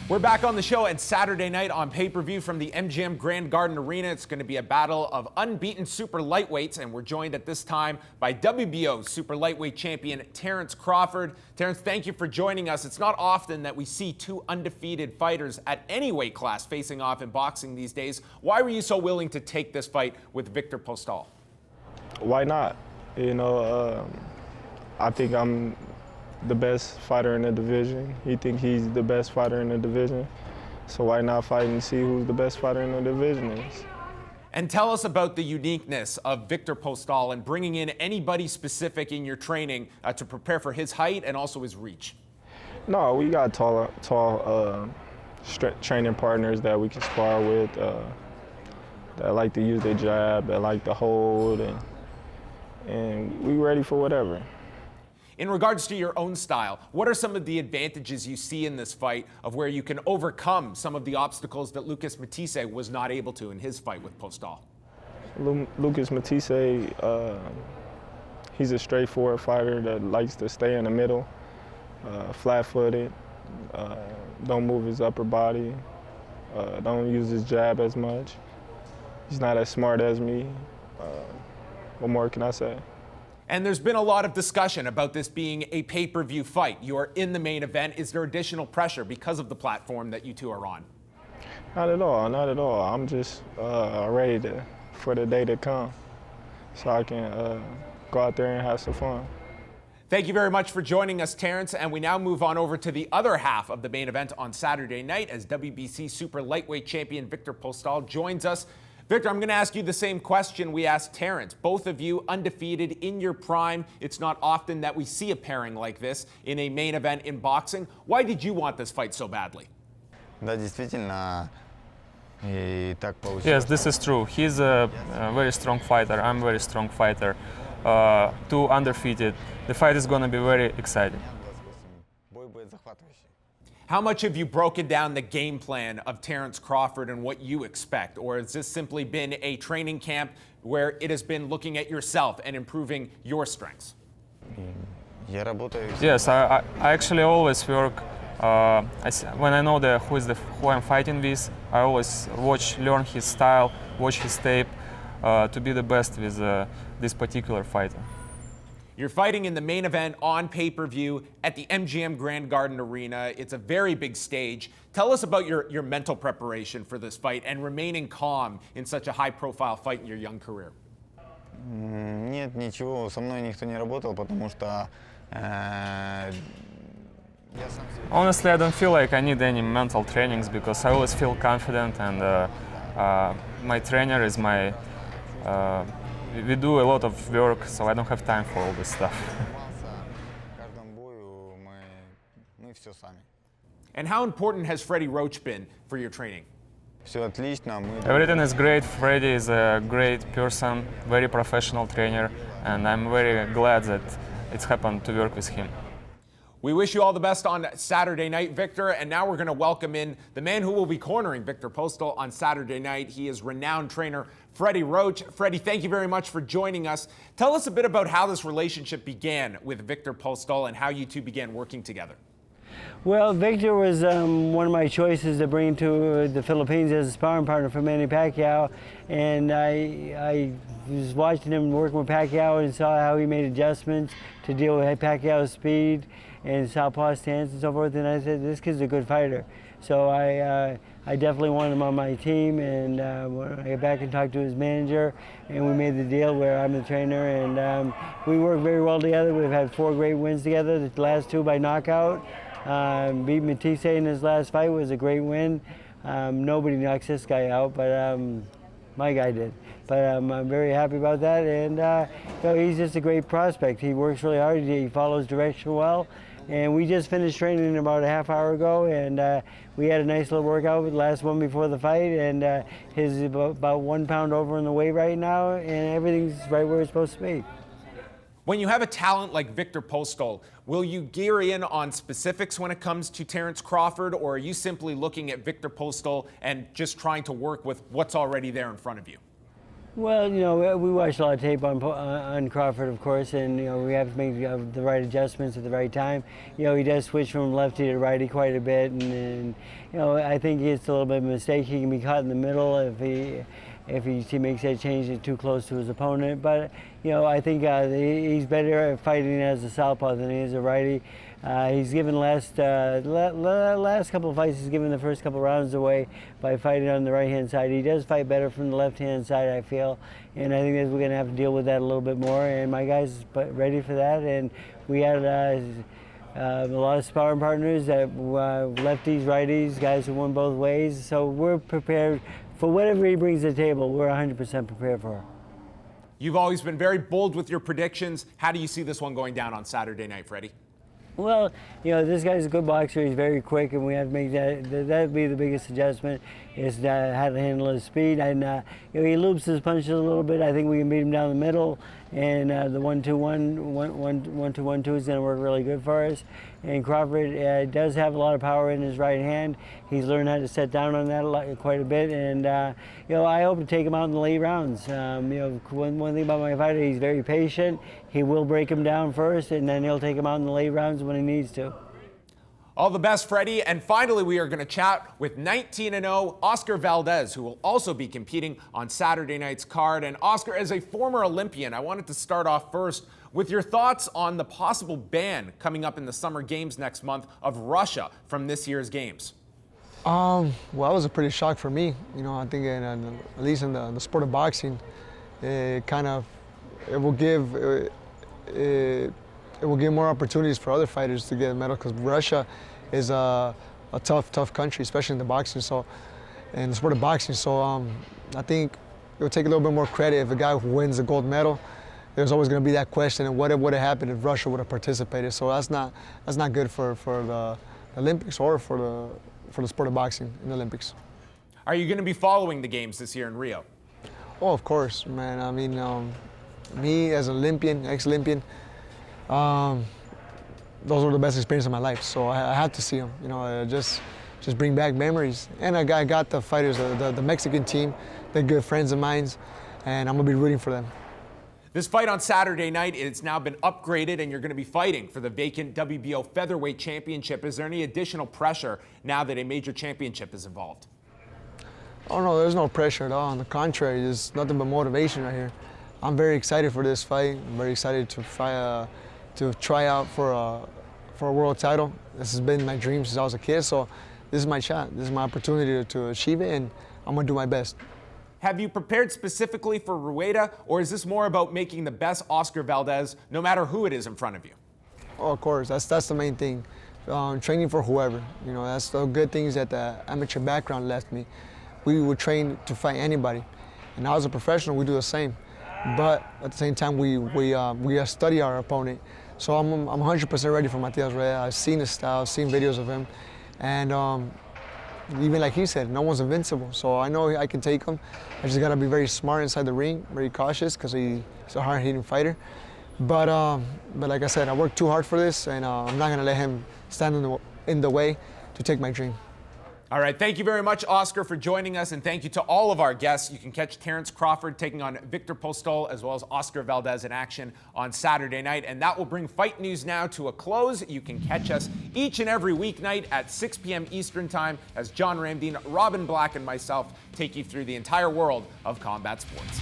We're back on the show and Saturday night on pay-per-view from the MGM Grand Garden Arena. It's going to be a battle of unbeaten super lightweights, and we're joined at this time by WBO super lightweight champion Terence Crawford. Terence, thank you for joining us. It's not often that we see two undefeated fighters at any weight class facing off in boxing these days. Why were you so willing to take this fight with Viktor Postol? Why not? I think I'm the best fighter in the division. He thinks he's the best fighter in the division. So why not fight and see who's the best fighter in the division is? And tell us about the uniqueness of Viktor Postol and bringing in anybody specific in your training to prepare for his height and also his reach. No, we got tall training partners that we can spar with, that like to use their jab, that like to hold, and we ready for whatever. In regards to your own style, what are some of the advantages you see in this fight of where you can overcome some of the obstacles that Lucas Matthysse was not able to in his fight with Postol? Lucas Matthysse, he's a straightforward fighter that likes to stay in the middle, flat-footed, don't move his upper body, don't use his jab as much. He's not as smart as me. What more can I say? And there's been a lot of discussion about this being a pay-per-view fight. You are in the main event. Is there additional pressure because of the platform that you two are on? Not at all, not at all. I'm just ready for the day to come so I can go out there and have some fun. Thank you very much for joining us, Terence. And we now move on over to the other half of the main event on Saturday night as WBC super lightweight champion Viktor Postol joins us. Viktor, I'm going to ask you the same question we asked Terence. Both of you undefeated in your prime. It's not often that we see a pairing like this in a main event in boxing. Why did you want this fight so badly? Yes, this is true. He's a very strong fighter. I'm a very strong fighter. Two undefeated. The fight is going to be very exciting. How much have you broken down the game plan of Terence Crawford and what you expect? Or has this simply been a training camp where it has been looking at yourself and improving your strengths? Yes, I actually always work. When I know who I'm fighting with, I always learn his style, watch his tape to be the best with this particular fighter. You're fighting in the main event on pay-per-view at the MGM Grand Garden Arena. It's a very big stage. Tell us about your mental preparation for this fight and remaining calm in such a high-profile fight in your young career. Нет, ничего, со мной никто не работал, потому что Honestly, I don't feel like I need any mental trainings because I always feel confident, and my trainer is my. We do a lot of work, so I don't have time for all this stuff. And how important has Freddie Roach been for your training? Everything is great. Freddie is a great person, very professional trainer, and I'm very glad that it's happened to work with him. We wish you all the best on Saturday night, Viktor. And now we're going to welcome in the man who will be cornering Viktor Postol on Saturday night. He is renowned trainer Freddie Roach. Freddie, thank you very much for joining us. Tell us a bit about how this relationship began with Viktor Postol and how you two began working together. Well, Viktor was one of my choices to bring to the Philippines as a sparring partner for Manny Pacquiao. And I was watching him working with Pacquiao and saw how he made adjustments to deal with Pacquiao's speed and southpaw stance and so forth. And I said, this kid's a good fighter. So I definitely wanted him on my team. And when I got back and talked to his manager, and we made the deal where I'm the trainer. And we work very well together. We've had 4 great wins together, the last 2 by knockout. Beat Matthysse in his last fight was a great win. Nobody knocks this guy out, but my guy did. But I'm very happy about that, and he's just a great prospect. He works really hard, he follows direction well, and we just finished training about a half hour ago, and we had a nice little workout with the last one before the fight, and he's about 1 pound over in the weight right now, and everything's right where it's supposed to be. When you have a talent like Viktor Postol, will you gear in on specifics when it comes to Terence Crawford, or are you simply looking at Viktor Postol and just trying to work with what's already there in front of you? Well, we watched a lot of tape on Crawford, of course, and we have to make the right adjustments at the right time. He does switch from lefty to righty quite a bit, and I think it's a little bit of a mistake. He can be caught in the middle if he makes that change too close to his opponent. But I think he's better at fighting as a southpaw than he is a righty. He's given last couple of fights, he's given the first couple rounds away by fighting on the right-hand side. He does fight better from the left-hand side, I feel, and I think that we're going to have to deal with that a little bit more. And my guys ready for that. And we had a lot of sparring partners that lefties, righties, guys who won both ways. So we're prepared for whatever he brings to the table. We're 100% prepared for. You've always been very bold with your predictions. How do you see this one going down on Saturday night, Freddie? Well, this guy's a good boxer. He's very quick, and we have to make that'd be the biggest adjustment, is how to handle his speed. And he loops his punches a little bit. I think we can beat him down the middle, and the 1-2-1, 1-2-1-2 is going to work really good for us. And Crawford does have a lot of power in his right hand. He's learned how to set down on that quite a bit, and I hope to take him out in the late rounds. One thing about my fighter, he's very patient. He will break him down first, and then he'll take him out in the late rounds when he needs to. All the best, Freddie. And finally, we are going to chat with 19-0 Oscar Valdez, who will also be competing on Saturday night's card. And Oscar, as a former Olympian, I wanted to start off first with your thoughts on the possible ban coming up in the Summer Games next month of Russia from this year's Games. Well, it was a pretty shock for me. I think at least in the sport of boxing, it will give more opportunities for other fighters to get a medal, because Russia is a tough country, especially in the boxing. So, in the sport of boxing. So, I think it would take a little bit more credit if a guy who wins the gold medal. There's always going to be that question of what would have happened if Russia would have participated. So that's not good for the Olympics or for the sport of boxing in the Olympics. Are you going to be following the Games this year in Rio? Oh, of course, man. I mean, me as an Olympian, ex-Olympian, those were the best experiences of my life. So I had to see them. Just bring back memories. And I got the fighters, the Mexican team. They're good friends of mine, and I'm gonna be rooting for them. This fight on Saturday night, it's now been upgraded, and you're going to be fighting for the vacant WBO featherweight championship. Is there any additional pressure now that a major championship is involved? Oh no, there's no pressure at all. On the contrary, there's nothing but motivation right here. I'm very excited for this fight. I'm very excited to fight, to try out for a world title. This has been my dream since I was a kid, so this is my shot. This is my opportunity to achieve it, and I'm gonna do my best. Have you prepared specifically for Rueda, or is this more about making the best Oscar Valdez, no matter who it is in front of you? Oh, of course, that's the main thing. Training for whoever. That's the good things that the amateur background left me. We would train to fight anybody, and now as a professional, we do the same. But at the same time, we study our opponent. So I'm 100% ready for Matias Rueda. I've seen his style, I've seen videos of him, and even like he said, no one's invincible. So I know I can take him. I just gotta be very smart inside the ring, very cautious, because he's a hard-hitting fighter. But like I said, I worked too hard for this, and I'm not gonna let him stand in the way to take my dream. All right, thank you very much, Oscar, for joining us, and thank you to all of our guests. You can catch Terence Crawford taking on Viktor Postol, as well as Oscar Valdez in action on Saturday night, and that will bring Fight News Now to a close. You can catch us each and every weeknight at 6 p.m. Eastern Time as John Ramdeen, Robin Black, and myself take you through the entire world of combat sports.